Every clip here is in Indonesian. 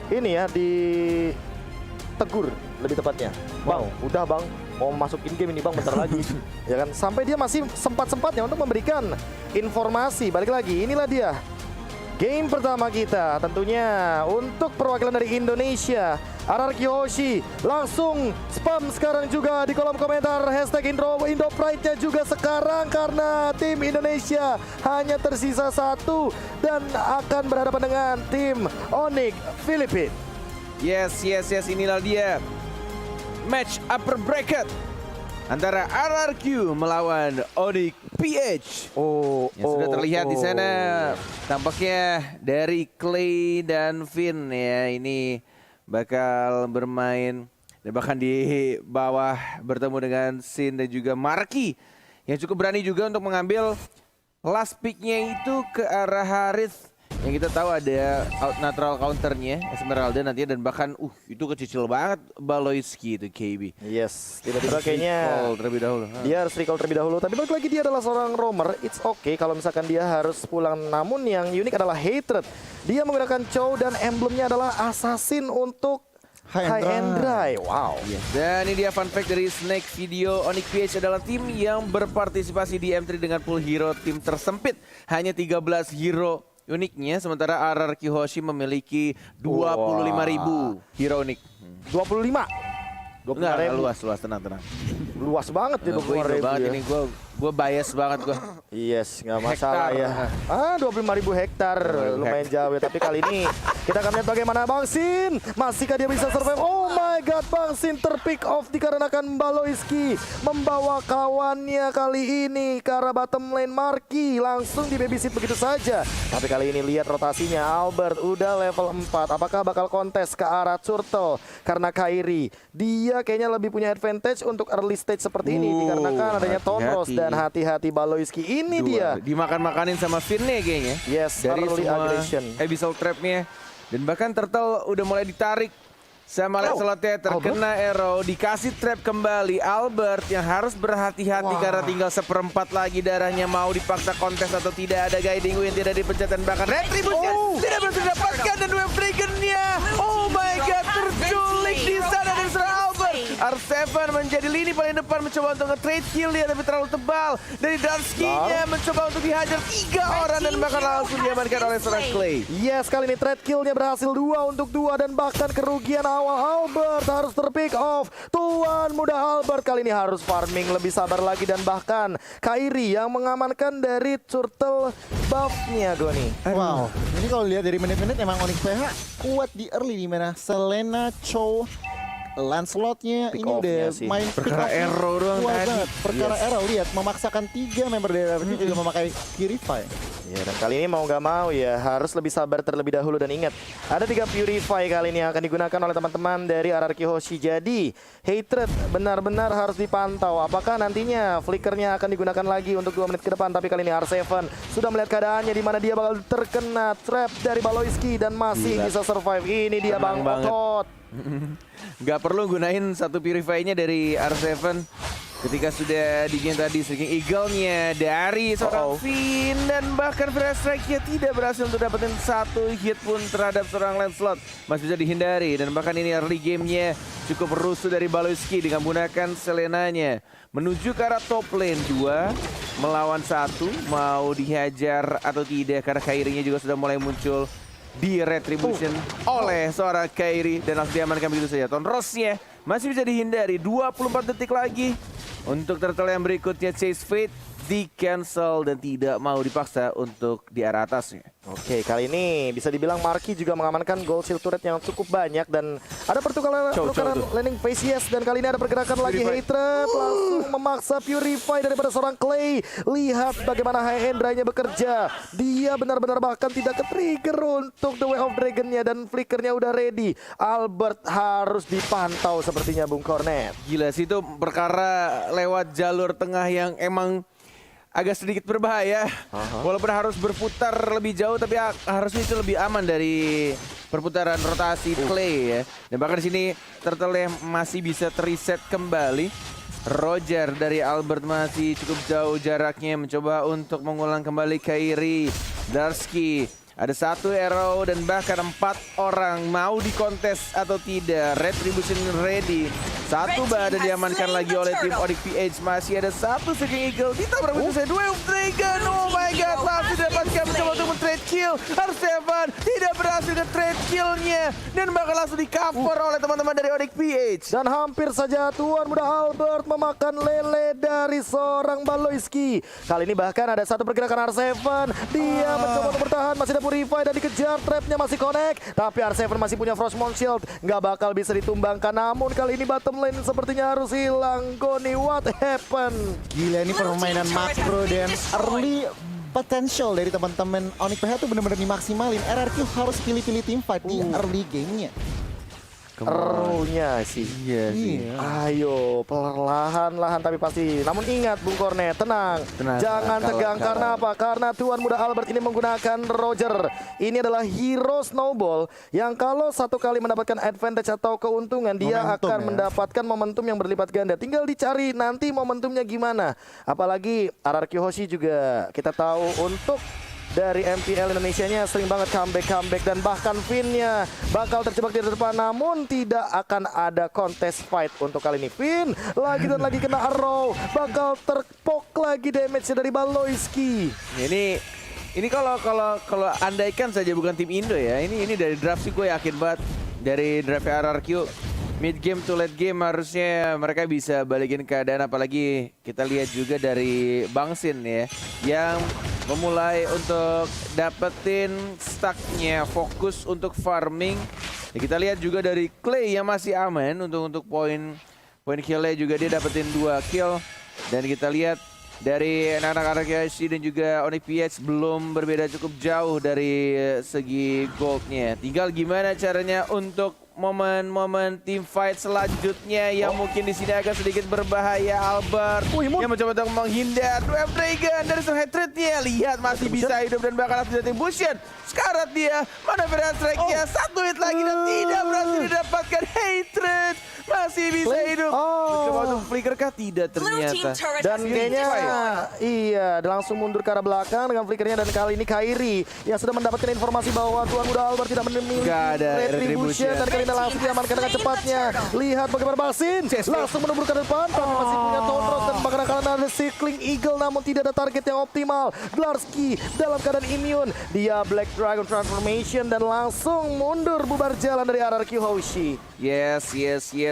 ini ya ditegur lebih tepatnya. Bang, udah bang, mau masukin game ini bang bentar lagi. Ya kan, sampai dia masih sempat-sempatnya untuk memberikan informasi. Balik lagi, inilah dia game pertama kita tentunya untuk perwakilan dari Indonesia. RRQ Hoshi langsung spam sekarang juga di kolom komentar hashtag Indo Pride-nya juga sekarang karena tim Indonesia hanya tersisa satu dan akan berhadapan dengan tim Onyx Philippines. Yes, inilah dia match upper bracket antara RRQ melawan Onyx PH. Yang sudah terlihat di sana tampaknya dari Clay dan Finn ya, ini bakal bermain dan bahkan di bawah bertemu dengan Sin dan juga Marky yang cukup berani juga untuk mengambil last pick-nya itu ke arah Harith. Yang kita tahu ada natural counternya Esmeralda nantinya, dan bahkan itu kecil banget Baloyski itu KB. Yes, tiba-tiba kayaknya terlebih dahulu. Dia harus recall terlebih dahulu, tapi balik lagi dia adalah seorang roamer. It's okay kalau misalkan dia harus pulang, namun yang unik adalah Hatred. Dia menggunakan Chow dan emblemnya adalah assassin untuk High and Dry. Wow. Dan ini dia fun fact dari Snake Video. Onyx PH adalah tim yang berpartisipasi di M3 dengan pool hero tim tersempit. Hanya 13 hero uniknya, sementara RRQ Hoshi memiliki 25.000 hero unik. 25? Enggak, luas, tenang. Luas banget ya, 25.000 banget ya. ini, gue bias banget gue. Yes, nggak masalah ya. 25.000 hektar, lumayan jauh ya. Tapi kali ini kita akan lihat bagaimana Bang Sin. Masihkah dia bisa survive? Oh my god, Bang Sin terpick off dikarenakan Baloyski membawa kawannya kali ini ke arah bottom lane. Marky langsung di babysit begitu saja. Tapi kali ini lihat rotasinya, Albert udah level 4. Apakah bakal kontes ke arah Turtle? Karena Kairi, dia kayaknya lebih punya advantage untuk early stage seperti ini dikarenakan adanya Tomros dan hati-hati Baloyski. Ini dia dimakan-makanin sama Finn-nya kayaknya. Yes, dari early semua aggression. Abyssal Trap-nya. Dan bahkan Turtle udah mulai ditarik sama Lancelot-nya, terkena arrow, dikasih trap kembali. Albert yang harus berhati-hati karena tinggal seperempat lagi darahnya. Mau dipaksa kontes atau tidak, ada guiding win, tidak dipencet, dan bahkan retribution tidak berhasil didapatkan, dan wave dragon-nya oh my god, terculik di sana dan serang Albert. R7 menjadi lini paling depan, mencoba untuk nge-trade kill dia, tapi terlalu tebal. Dari Darsky-nya mencoba untuk dihajar 3 orang dan bahkan langsung diamankan oleh seorang Clay. Yes, kali ini trade kill-nya berhasil 2 untuk 2 dan bahkan kerugian awal Albert harus terpick off. Tuan muda Albert kali ini harus farming lebih sabar lagi, dan bahkan Kairi yang mengamankan dari Turtle buff-nya Goni. Wow, ini kalau lihat dari menit-menit emang Onyx PH kuat di early, di mana Selena, Chow, Lancelot-nya ini udah main perkara arrow doang tadi. Perkara arrow, lihat memaksakan 3 member dari RRQ juga memakai Purify. Ya, dan kali ini mau nggak mau ya harus lebih sabar terlebih dahulu, dan ingat ada 3 Purify kali ini yang akan digunakan oleh teman-teman dari RRQ Hoshi. Jadi Hatred benar-benar harus dipantau apakah nantinya flickernya akan digunakan lagi untuk 2 menit ke depan. Tapi kali ini R7 sudah melihat keadaannya di mana dia bakal terkena trap dari Baloyski dan masih bisa survive. Ini dia Bang Otot. Gak perlu gunain satu Purify-nya dari R7 ketika sudah di game tadi. Streaking Eagle-nya dari seorang Finn, dan bahkan Fresh Strike-nya tidak berhasil untuk dapetin satu hit pun terhadap seorang Lancelot. Masih bisa dihindari, dan bahkan ini early game-nya cukup rusuh dari Baloyski dengan menggunakan Selenanya menuju ke arah top lane. 2 melawan 1, mau dihajar atau tidak, karena Kairi-nya juga sudah mulai muncul di retribution oleh seorang Kairi, dan langsung diamankan begitu saja. Tonrosnya masih bisa dihindari. 24 detik lagi untuk Turtle yang berikutnya. Chase Fate di cancel dan tidak mau dipaksa untuk di arah atasnya. Oke, kali ini bisa dibilang Marky juga mengamankan gold shield turret yang cukup banyak, dan ada pertukaran landing phase. Yes, dan kali ini ada pergerakan lagi. Hatred langsung memaksa Purify daripada seorang Clay. Lihat bagaimana High and Dry-nya bekerja. Dia benar-benar bahkan tidak ke-trigger untuk the Way of Dragon-nya, dan flickernya udah ready. Albert harus dipantau sepertinya Bung Cornet. Gila sih, itu perkara lewat jalur tengah yang emang agak sedikit berbahaya. Walaupun harus berputar lebih jauh, tapi harusnya itu lebih aman dari perputaran rotasi Clay ya. Dan bahkan di sini Turtle yang masih bisa reset kembali. Roger dari Albert masih cukup jauh jaraknya, mencoba untuk mengulang kembali Kairi. Darsky Ada 1 arrow dan bahkan 4 orang mau dikontes atau tidak. Retribution ready. 1 badan diamankan lagi oleh tim Onyx PH. Masih ada 1 Seeking Eagle. Ditabrak begitu saja 2 Dragon. Oh my god, langsung didapatkan mencoba untuk men-trade kill. R7 tidak berhasil nge-trade killnya. Dan bakal langsung di-cover oleh teman-teman dari Onyx PH. Dan hampir saja Tuan Muda Albert memakan lele dari seorang Baloyski. Kali ini bahkan ada 1 pergerakan R7. Dia mencoba untuk bertahan, masih ada Purify dan dikejar, trapnya masih connect. Tapi R7 masih punya Frostmourne Shield, nggak bakal bisa ditumbangkan. Namun kali ini bottom lane sepertinya harus hilang. Goni, what happened? Gila, ini permainan makro dan early potential dari teman-teman Onyx PH tuh bener-bener dimaksimalin. RRQ harus pilih-pilih teamfight di early gamenya. Erunya sih. Iya sih. Ayo, perlahan-lahan tapi pasti. Namun ingat Bung Kornet, tenang. Jangan tegang. Karena apa? Karena Tuan Muda Albert ini menggunakan Roger. Ini adalah hero snowball yang kalau 1 kali mendapatkan advantage atau keuntungan, dia Momentum akan ya. mendapatkan momentum yang berlipat ganda. Tinggal dicari nanti momentumnya gimana. Apalagi RRQ Hoshi juga kita tahu untuk dari MPL Indonesianya sering banget comeback dan bahkan Finn-nya bakal terjebak di depan, namun tidak akan ada contest fight untuk kali ini. Finn lagi dan lagi kena arrow, bakal terpok lagi damage dari Baloyski. Ini kalau andaikan saja bukan tim Indo ya. Ini dari draft sih gue yakin banget dari draft RRQ mid game to late game harusnya mereka bisa balikin keadaan, apalagi kita lihat juga dari Bangsin ya yang memulai untuk dapetin stacknya, fokus untuk farming. Ya, kita lihat juga dari Clay yang masih aman untuk poin killnya juga dia dapetin 2 kill. Dan kita lihat dari anak-anak RRQ dan juga Onyx PH belum berbeda cukup jauh dari segi goldnya. Tinggal gimana caranya untuk momen-momen team fight selanjutnya yang mungkin di sini agak sedikit berbahaya. Albert yang mencoba untuk menghindar. Web Dragon dari hatred-nya, lihat masih bisa hidup dan bakal langsung dari Bushian. Sekarat dia, mana berat strike-nya, 1 hit lagi dan tidak berhasil didapatkan. Hatred masih bisa hidup. Mencoba untuk flicker kah? Tidak ternyata. Dan kayaknya iya, langsung mundur ke arah belakang dengan flickernya. Dan kali ini Kairi yang sudah mendapatkan informasi bahwa Tuan Muda Albert tidak memiliki retribution. Dan kali ini langsung diamankan dengan cepatnya. Lihat bagaimana Bangsin langsung menembur ke depan, tapi masih punya Tonros dan bahkan akan ada Circling Eagle, namun tidak ada target yang optimal. Glarski dalam keadaan immune. Dia Black Dragon Transformation dan langsung mundur bubar jalan dari RRQ Hoshi. Yes.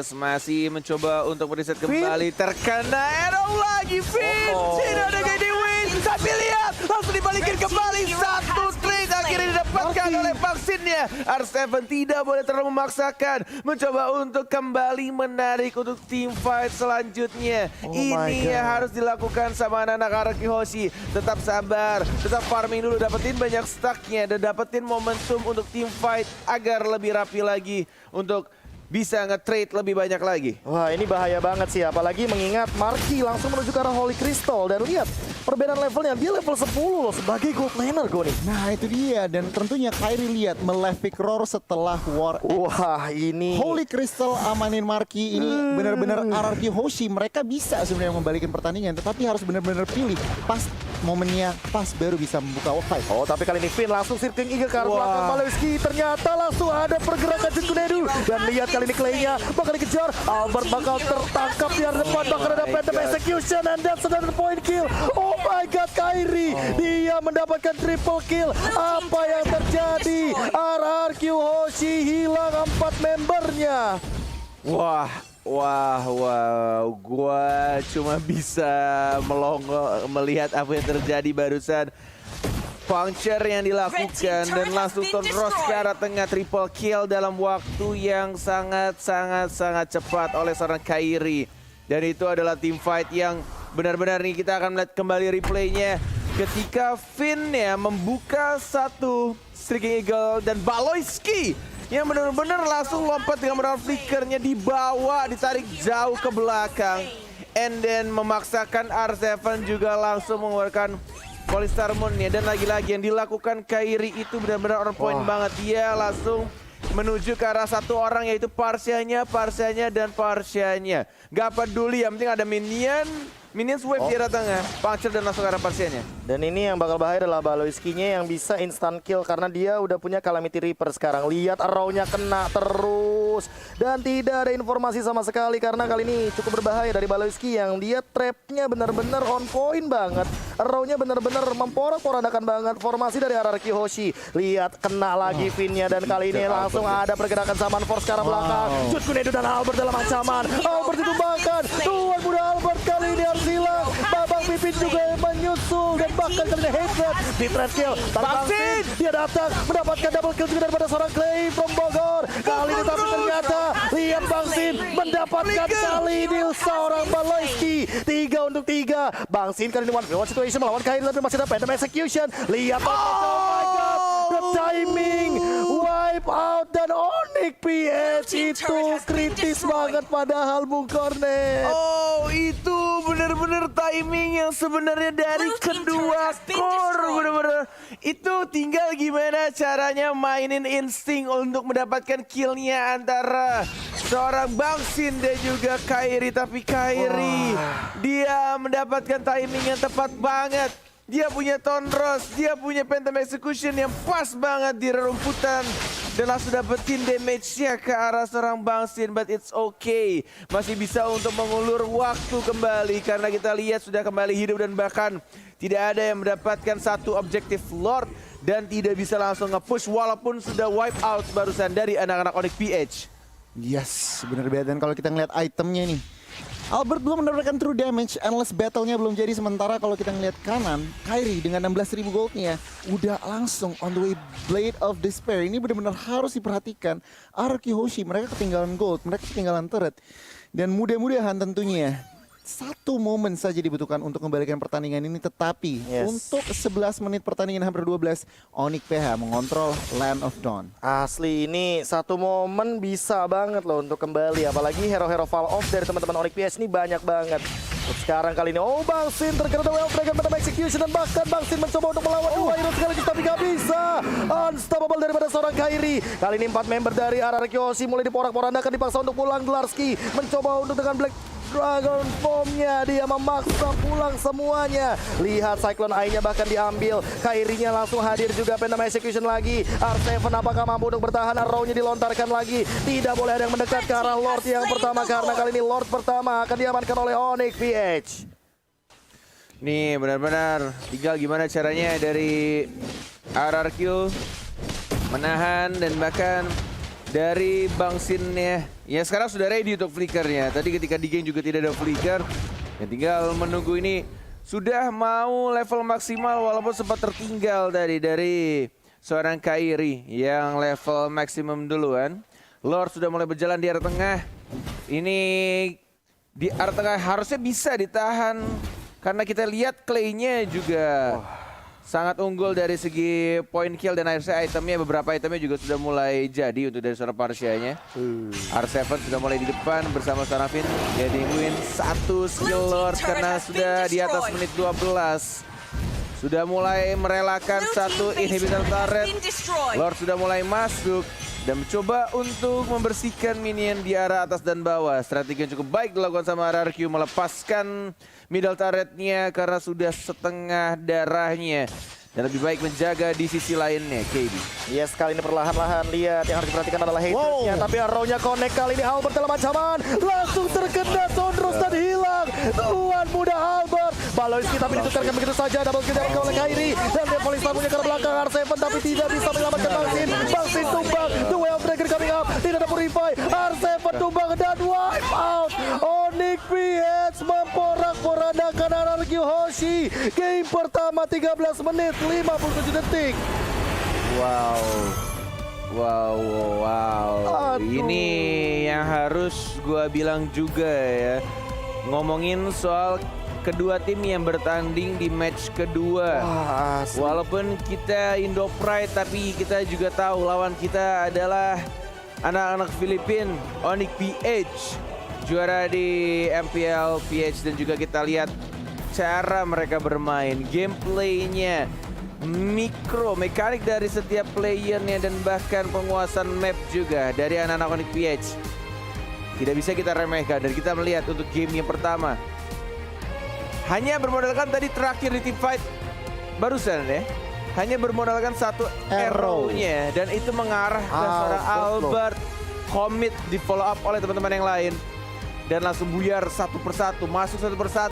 Masih mencoba untuk mereset kembali. Terkena arrow lagi, Finn. Tidak ada Gadi win. Tapi lihat, langsung dibalikin kembali. 1 trade akhirnya didapatkan oleh vaksinnya. R7 tidak boleh terlalu memaksakan. Mencoba untuk kembali menarik untuk team fight selanjutnya. Ini yang harus dilakukan sama anak-anak RRQ Hoshi. Tetap sabar, tetap farming dulu. Dapetin banyak stacknya dan dapetin momentum untuk team fight agar lebih rapi lagi untuk bisa nge-trade lebih banyak lagi. Wah, ini bahaya banget sih, apalagi mengingat Marky langsung menuju ke arah Holy Crystal. Dan lihat perbedaan levelnya, dia level 10 loh sebagai gold laner Goni. Nah itu dia, dan tentunya Kairi lihat melevik roar setelah war. Wah, ini Holy Crystal amanin Marky ini benar-benar RRQ Hoshi. Mereka bisa sebenarnya membalikin pertandingan, tetapi harus benar-benar pilih pas momennya, pas baru bisa membuka fight. Oh, tapi kali ini Finn langsung Circling Eagle ke arah belakang Baloyski. Ternyata langsung ada pergerakan Junkunedu. Dan lihat kali ini Clay-nya bakal dikejar. Albert bakal tertangkap di arah depan. Bakal ada Phantom Execution and that's another point kill. Oh my god, Kairi. Dia mendapatkan triple kill. Apa yang terjadi? RRQ Hoshi hilang 4 membernya. Wah, gua cuma bisa melongo melihat apa yang terjadi barusan. Puncture yang dilakukan dan langsung Tonros ke arah tengah, triple kill dalam waktu yang sangat cepat oleh seorang Kairi. Dan itu adalah team fight yang benar-benar nih kita akan melihat kembali replaynya ketika Finn ya membuka 1 Streaking Eagle dan Baloyski yang benar-benar langsung lompat dengan menggunakan flickernya, dibawa, ditarik jauh ke belakang. And then memaksakan R7 juga langsung mengeluarkan Polystar Moon-nya. Dan lagi-lagi yang dilakukan Kairi itu benar-benar on point banget. Dia langsung menuju ke arah 1 orang, yaitu Parsianya, dan Parsianya. Gak peduli, yang penting ada minion, Minions wave di arah tengah, puncture dan langsung ke arah pasiennya. Dan ini yang bakal bahaya adalah Baloiski-nya yang bisa instant kill karena dia udah punya Calamity Reaper sekarang. Lihat arrow-nya kena terus dan tidak ada informasi sama sekali karena kali ini cukup berbahaya dari Baloiski yang dia trap-nya benar-benar on point banget. Arrow-nya benar-benar memporak-porandakan banget formasi dari RRQ Hoshi. Lihat kena lagi Vin-nya dan kali ini langsung ada pergerakan Saman Force ke arah belakang. Jut Kunedo dan Albert dalam ancaman. Albert ditumbangkan. Tuan muda Albert kali ini harus hilang. Babang Pipin juga yang menyusul dan bahkan kali ini Hatred di trap kill. Bangsin dia datang mendapatkan double kill juga daripada seorang Clay from Bogor. Kali ini tapi ternyata lihat Bangsin mendapatkan kali ini seorang Baloiski. 3 untuk 3. Bangsin kali ini 1v1 situation melawan Kairi tapi masih ada Phantom Execution. Lihat oh my god. The timing wipe out dan Onyx PH itu kritis banget padahal Bung Kornet. Oh, itu benar-benar timing yang sebenarnya dari kedua core. Benar-benar itu tinggal gimana caranya mainin insting untuk mendapatkan killnya antara seorang Bangsin dan juga Kairi. Tapi Kairi dia mendapatkan timing yang tepat banget. Dia punya Tonros, dia punya Phantom Execution yang pas banget di rerumputan. Dan langsung dapetin damage-nya ke arah seorang Bangsin. But it's okay, masih bisa untuk mengulur waktu kembali. Karena kita lihat sudah kembali hidup dan bahkan tidak ada yang mendapatkan satu objektif Lord. Dan tidak bisa langsung nge-push walaupun sudah wipe out barusan dari anak-anak Onyx PH. Yes, bener banget. Dan kalau kita ngeliat itemnya nih, Albert belum mendapatkan true damage, endless battle-nya belum jadi. Sementara kalau kita ngeliat kanan, Kairi dengan 16.000 gold-nya udah langsung on the way Blade of Despair. Ini benar-benar harus diperhatikan. RRQ Hoshi, mereka ketinggalan gold, mereka ketinggalan turret. Dan mudah-mudahan tentunya satu momen saja dibutuhkan untuk kembalikan pertandingan ini. Tetapi untuk 11 menit pertandingan hampir 12, Onyx PH mengontrol Land of Dawn. Asli ini satu momen bisa banget loh untuk kembali. Apalagi hero-hero fall off dari teman-teman Onyx PS ini banyak banget. Sekarang kali ini Bangsin terkena Well Dragon Phantom Execution dan bahkan Bangsin mencoba untuk melawan dua hero sekaligus tapi gak bisa. Unstoppable daripada seorang Kairi. Kali ini 4 member dari RRQ Hoshi mulai diporak-porandakan, dipaksa untuk pulang. Glarski mencoba untuk dengan Black Dragon Form-nya dia memaksa pulang semuanya. Lihat Cyclone Eye-nya bahkan diambil. Kairinya langsung hadir juga. Phantom Execution lagi. R7 apakah mampu untuk bertahan? Arrow-nya dilontarkan lagi. Tidak boleh ada yang mendekat ke arah Lord yang pertama karena kali ini Lord pertama akan diamankan oleh Onyx PH. Nih benar-benar tinggal gimana caranya dari RRQ menahan dan bahkan dari Bangsinnya. Ya sekarang sudah ready untuk flickernya. Tadi ketika di game juga tidak ada flicker. Ya tinggal menunggu ini. Sudah mau level maksimal walaupun sempat tertinggal dari seorang Kairi yang level maksimum duluan. Lord sudah mulai berjalan di arah tengah. Ini di arah tengah harusnya bisa ditahan. Karena kita lihat Clay-nya juga sangat unggul dari segi point kill dan akhirnya itemnya, beberapa itemnya juga sudah mulai jadi untuk dari seorang Parsia-nya. R7 sudah mulai di depan bersama seorang Finn. Dia diwin satu skill Lord karena sudah di atas menit 12. Sudah mulai merelakan satu inhibitor turret. Lord sudah mulai masuk dan mencoba untuk membersihkan minion di arah atas dan bawah. Strategi yang cukup baik dilakukan sama RRQ, melepaskan middle turretnya karena sudah setengah darahnya. Dan lebih baik menjaga di sisi lainnya, KB. Yes, kali ini perlahan-lahan lihat yang harus diperhatikan adalah hatrednya. Tapi arrow-nya connect kali ini. Albert dalam ancaman. Langsung terkena Tonros dan hilang. Tuan muda Albert. Baloiski tapi ditukarkan begitu saja. Double kill dapatkan oleh Kairi. Dan dia polis tabunya ke belakang R7 tapi tidak bisa menyelamatkan Bangsin. Bangsin tumbang. The Way of Dragon coming up. Tidak ada purify. R7 tumbang dan wipe out. Onyx PH memporak-porandakan RRQ Hoshi. Game pertama 13 menit 57 detik. Wow. Aduh. Ini yang harus gua bilang juga ya. Ngomongin soal kedua tim yang bertanding di match kedua. Walaupun kita Indo Pride tapi kita juga tahu lawan kita adalah anak-anak Filipina, Onyx PH. Juara di MPL PH dan juga kita lihat cara mereka bermain, gameplaynya, mekanik dari setiap playernya dan bahkan penguasaan map juga dari anak-anak Onyx PH. Tidak bisa kita remehkan dan kita melihat untuk game yang pertama. hanya bermodalkan tadi terakhir di team fight barusan ya. Hanya bermodalkan satu arrow-nya dan itu mengarah ke seorang Albert. Commit di follow up oleh teman-teman yang lain dan langsung buyar satu persatu, masuk satu persatu.